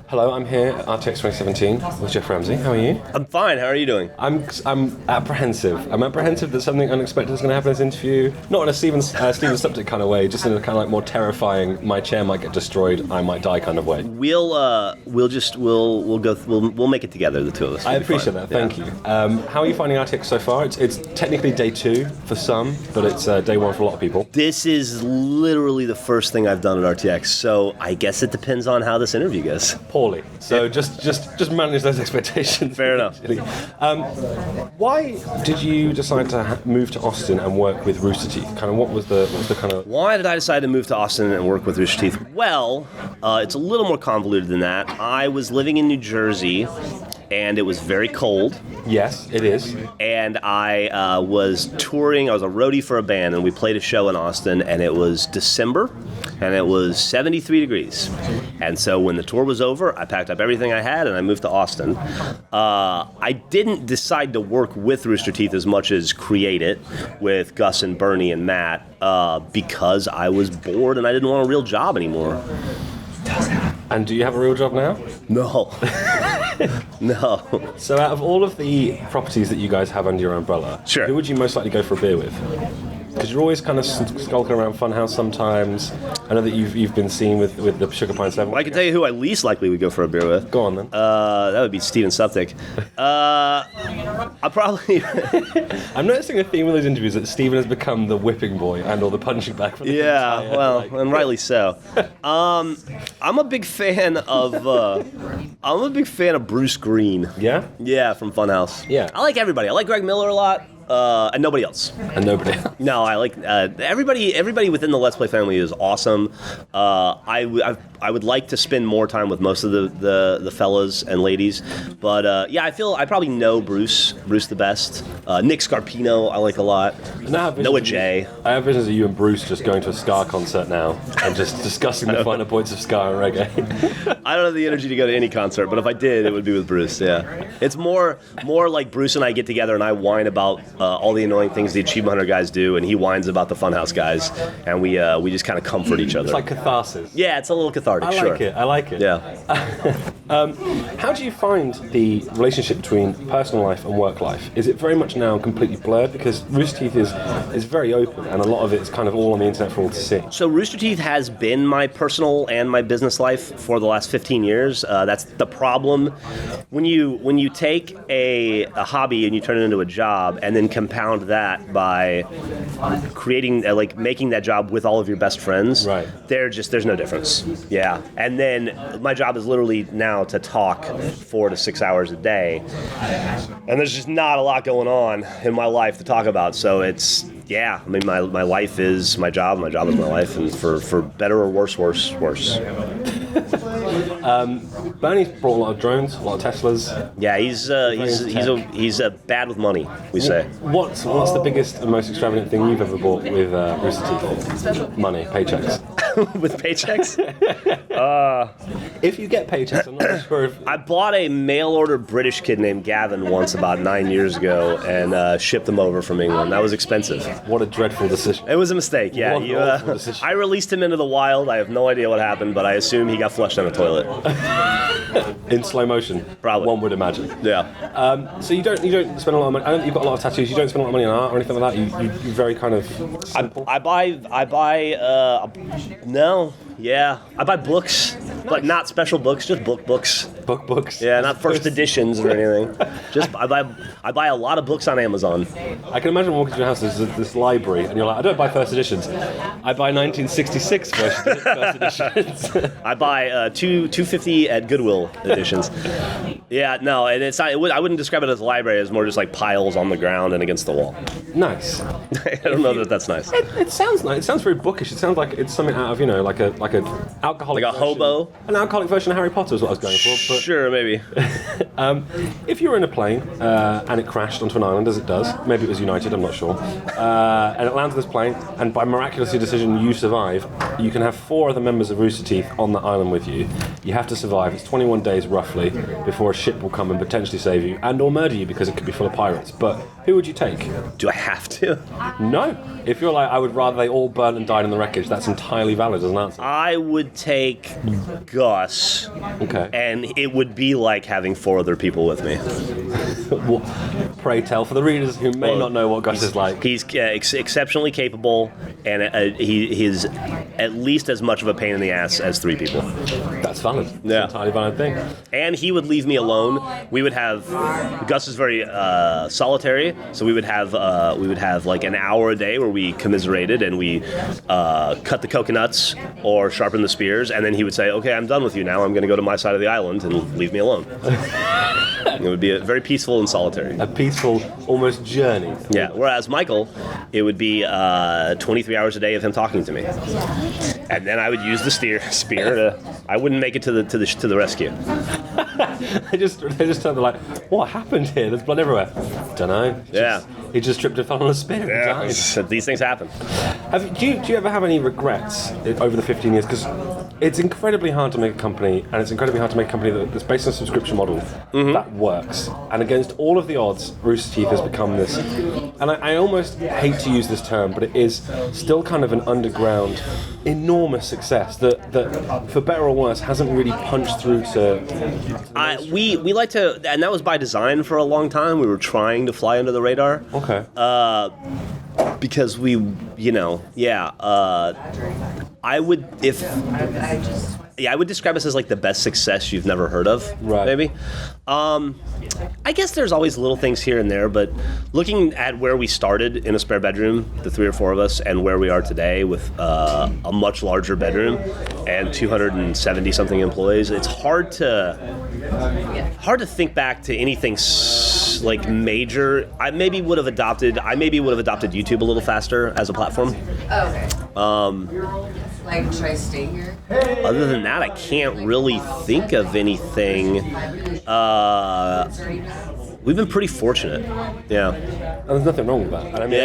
Hello, I'm here at RTX 2017 with Geoff Ramsey. How are you? I'm fine. How are you doing? I'm apprehensive. I'm apprehensive that something unexpected is going to happen in this interview. Not in a Steven Subject kind of way, just in a kind of like more terrifying. My chair might get destroyed. I might die kind of way. We'll make it together, the two of us. I appreciate that. Thank you. How are you finding RTX so far? It's technically day 2 for some, but it's day 1 for a lot of people. This is literally the first thing I've done at RTX, so I guess it depends on how this interview goes. Poorly. So just manage those expectations. Fair enough. Why did you decide to move to Austin and work with Rooster Teeth? Kind of what was the kind of... Why did I decide to move to Austin and work with Rooster Teeth? Well, it's a little more convoluted than that. I was living in New Jersey, and it was very cold. Yes, it is. And I was touring. I was a roadie for a band, and we played a show in Austin, and it was December, and it was 73 degrees. And so when the tour was over, I packed up everything I had, and I moved to Austin. I didn't decide to work with Rooster Teeth as much as create it with Gus and Bernie and Matt because I was bored and I didn't want a real job anymore. And do you have a real job now? No. No. So out of all of the properties that you guys have under your umbrella, Sure. Who would you most likely go for a beer with? Because you're always kind of skulking around Funhouse sometimes. I know that you've been seen with the Sugar Pine 7. Well, I can tell you who I least likely would go for a beer with. Go on then. That would be Steven Suptic. I'll probably... I'm noticing a theme with those interviews that Steven has become the whipping boy and or the punching bag for the entire, well, and rightly so. I'm a big fan of Bruce Greene. Yeah? Yeah, from Funhouse. Yeah. I like everybody. I like Greg Miller a lot. And nobody else. And nobody else. No, I like everybody. Everybody within the Let's Play family is awesome. I would like to spend more time with most of the fellas and ladies, but yeah, I probably know Bruce the best. Nick Scarpino I like a lot. Noah J. I have visions of you and Bruce just going to a ska concert now and just discussing the finer points of ska and reggae. I don't have the energy to go to any concert, but if I did, it would be with Bruce. Yeah, it's more like Bruce and I get together and I whine about all the annoying things the Achievement Hunter guys do, and he whines about the Funhouse guys, and we just kind of comfort each other. It's like catharsis. Yeah, it's a little cathartic. I like it. Yeah. How do you find the relationship between personal life and work life? Is it very much now completely blurred? Because Rooster Teeth is very open, and a lot of it is kind of all on the internet for all to see. So Rooster Teeth has been my personal and my business life for the last 15 years. That's the problem. When you take a hobby and you turn it into a job, and then compound that by creating, making that job with all of your best friends, right? There's no difference. Yeah. And then my job is literally now to talk 4 to 6 hours a day, and there's just not a lot going on in my life to talk about. So it's, yeah, I mean, my life is my job is my life, and for better or worse. Bernie's brought a lot of drones, a lot of Teslas. Yeah, he's bad with money, we say. What's the biggest and most extravagant thing you've ever bought with Rooster Teeth? Money, paychecks. With paychecks? If you get paychecks, I'm not sure if... I bought a mail-order British kid named Gavin once about 9 years ago and shipped him over from England. That was expensive. What a dreadful decision. It was a mistake, yeah. What an awful decision. I released him into the wild. I have no idea what happened, but I assume he got flushed down a toilet. In slow motion, probably. One would imagine. Yeah. So you don't spend a lot of money. I don't think you've got a lot of tattoos. You don't spend a lot of money on art or anything like that. You're very kind of simple. I buy books, but not special books, just books. Books. Yeah, not first editions or anything. Just I buy a lot of books on Amazon. I can imagine walking to your house. There's this library, and you're like, I don't buy first editions. I buy 1966 first editions. I buy 250 at Goodwill editions. Yeah, no, and it's not. I wouldn't describe it as a library. It's more just like piles on the ground and against the wall. Nice. I don't know that that's nice. It sounds nice. It sounds very bookish. It sounds like it's something out of like an alcoholic. Like a hobo. An alcoholic version of Harry Potter is what I was going for. But sure, maybe. If you were in a plane and it crashed onto an island, as it does, maybe it was United, I'm not sure, and it lands on this plane, and by miraculous decision you survive, You can have 4 other members of Rooster Teeth on the island with you. You have to survive. It's 21 days roughly before a ship will come and potentially save you and or murder you because it could be full of pirates. But who would you take? Do I have to? No. If you're like, I would rather they all burn and died in the wreckage, that's entirely valid as an answer. I would take Gus. Okay. And it would be like having 4 other people with me. Well, pray tell, for the readers who may not know what Gus is like. He's exceptionally capable, and he's at least as much of a pain in the ass as 3 people. That's valid. It's an entirely valid thing. And he would leave me alone. We would have Gus is very solitary, so we would have like an hour a day where we commiserated and we cut the coconuts or sharpen the spears, and then he would say, "Okay, I'm done with you now. I'm going to go to my side of the island and leave me alone." It would be very peaceful and solitary. A peaceful, almost journey. Yeah. Whereas Michael, it would be 23 hours a day of him talking to me, and then I would use the spear to. I wouldn't make it to the rescue. they just turned like, what happened here? There's blood everywhere. Don't know. He just tripped and fell on a spear. Yeah. These things happen. Do you ever have any regrets over the 15 years? Because it's incredibly hard to make a company, and it's incredibly hard to make a company that's based on a subscription model that works. And against all of the odds, Rooster Teeth has become this, and I almost hate to use this term, but it is still kind of an underground, enormous success that for better or worse, hasn't really punched through to... We like to, and that was by design for a long time. We were trying to fly under the radar. Okay. Because I would describe us as like the best success you've never heard of, right? Maybe. I guess there's always little things here and there, but looking at where we started in a spare bedroom, the 3 or 4 of us, and where we are today with a much larger bedroom and 270 something employees, it's hard to think back to anything like major. I maybe would have adopted YouTube a little faster as a platform. Oh, okay. Like, should I stay here? Other than that, I can't really think of anything. We've been pretty fortunate. Yeah. And there's nothing wrong with that. And I mean,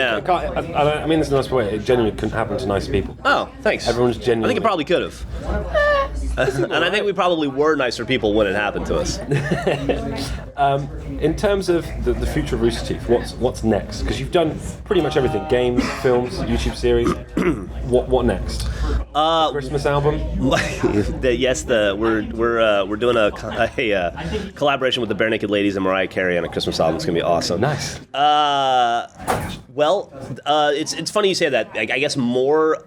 I mean this in a nice way. It genuinely couldn't happen to nice people. Oh, thanks. Everyone's genuinely... I think it probably could have. And I think we probably were nicer people when it happened to us. In terms of the future of Rooster Teeth, what's next? Because you've done pretty much everything: games, films, YouTube series. What next? Christmas album? Yes, we're doing a collaboration with the Bare Naked Ladies and Mariah Carey on a Christmas album. It's gonna be awesome. Nice. It's funny you say that. I guess more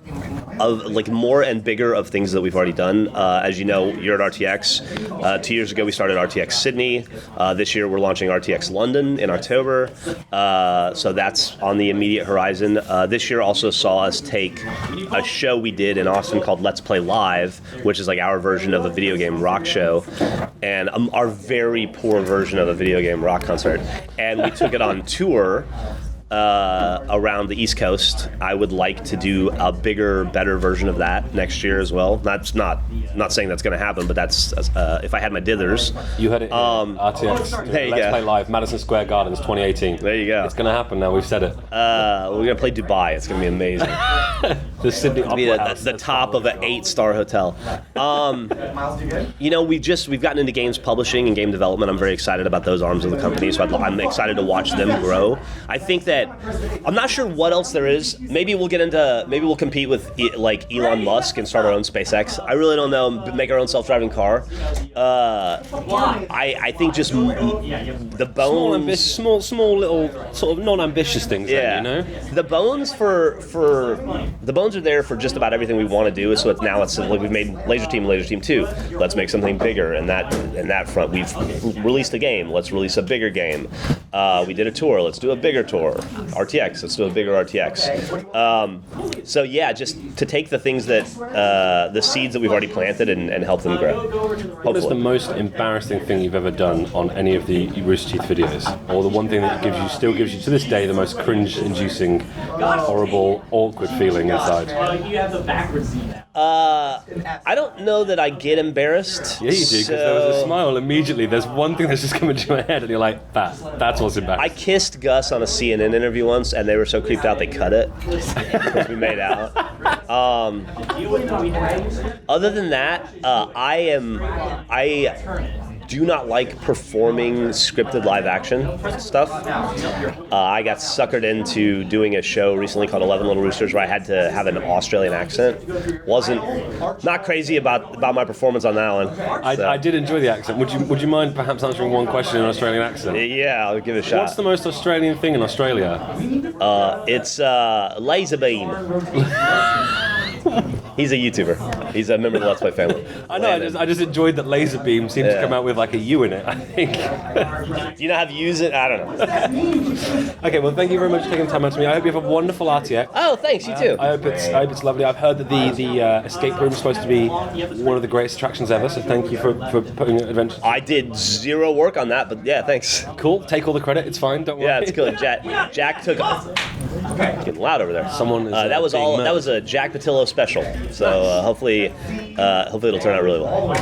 and bigger of things that we've already done. As you know, you're at RTX. 2 years ago, we started RTX Sydney. This year, we're launching RTX London in October. So that's on the immediate horizon. This year also saw us take a show we did in Austin called Let's Play Live, which is like our version of a video game rock show, and our very poor version of a video game rock concert. And we took it on tour around the East Coast. I would like to do a bigger, better version of that next year as well. Not saying that's going to happen, but that's if I had my dithers. You had it. RTX. There you Let's go. Play Live, Madison Square Gardens, 2018. There you go. It's going to happen now. We've said it. We're going to play Dubai. It's going to be amazing. The Sydney Opera House. The top of an 8-star hotel. We've gotten into games publishing and game development. I'm very excited about those arms of the company, so I'm excited to watch them grow. I think that I'm not sure what else there is. Maybe we'll compete with like Elon Musk and start our own SpaceX. I really don't know. Make our own self-driving car. I think just the bones. Small little sort of non-ambitious things. Yeah. Then, The bones the bones are there for just about everything we want to do. So it's like we've made Laser Team 2. Let's make something bigger. And that front, we've released a game. Let's release a bigger game. We did a tour. Let's do a bigger tour. RTX. Let's do a bigger RTX. So yeah, just to take the things that the seeds that we've already planted and help them grow. What is the most embarrassing thing you've ever done on any of the Rooster Teeth videos, or the one thing that still gives you to this day the most cringe-inducing horrible, awkward feeling inside? I don't know that I get embarrassed. Yeah, you do, because there was a smile immediately. There's one thing that's just coming to your head, and you're like, that's what's I embarrassing. kissed Gus on a CNN interview once, and they were so creeped out they cut it because we made out. Other than that, I do not like performing scripted live action stuff. I got suckered into doing a show recently called 11 Little Roosters where I had to have an Australian accent. Not crazy about my performance on that one. I did enjoy the accent. Would you mind perhaps answering one question in an Australian accent? Yeah, I'll give it a shot. What's the most Australian thing in Australia? It's laser beam. He's a YouTuber. He's a member of the Let's Play family. I know. I just enjoyed that laser beam seemed to come out with like a U in it. I think. Do you know how to use it? I don't know. Okay. Well, thank you very much for taking time out to me. I hope you have a wonderful RTX. Oh, thanks. You too. I hope it's lovely. I've heard that the escape room is supposed to be one of the greatest attractions ever. So thank you for putting adventure. I did zero work on that, but yeah, thanks. Cool. Take all the credit. It's fine. Don't worry. Yeah, it's good. Jack took off. It's getting loud over there. Someone is, that was being all. murdered. That was a Jack Patillo special. So hopefully it'll turn out really well.